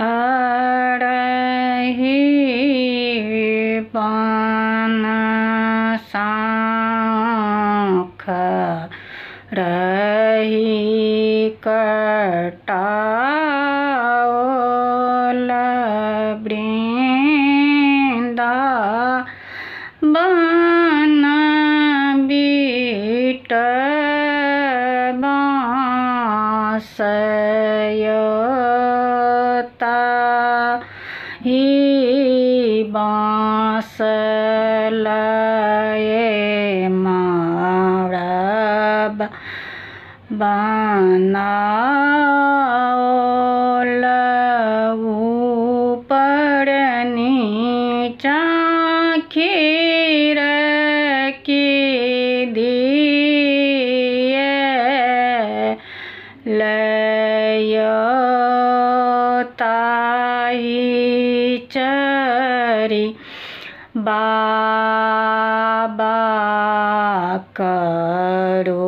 अड़हि बन शाख रही कटाओल वृंदा बन बीट बाँसयता ही बाँस लये मरब बनाओल ऊपर नीचा खीर की दिए लयोताही चरी बाबा करो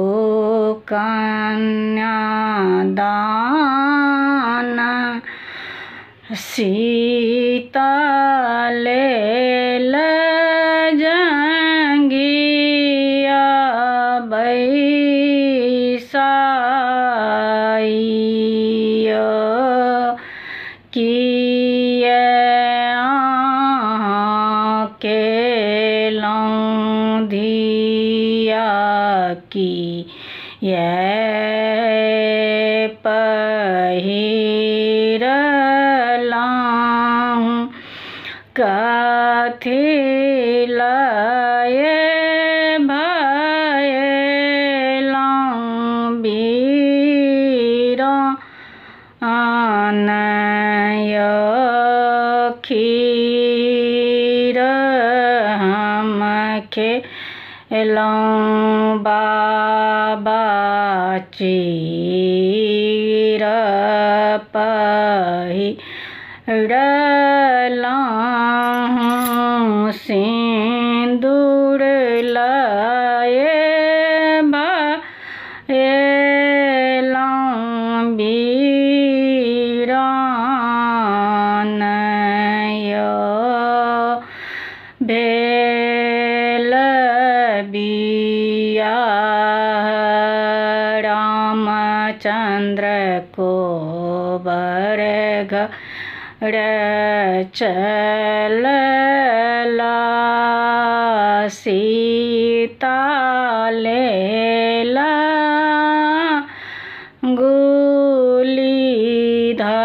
कन्यादान शीतल जंगिया बैसाइयो किए के लौंधिया की ये पहिरलां कथी लये भयलां बीरानय खीर हम खेलौं बाबा चीर पहिरलां सिंदूर लये भयलां बीरानय भेल बियाह रामचंद्र को बरघर चलला सीता लेला गुली धराई।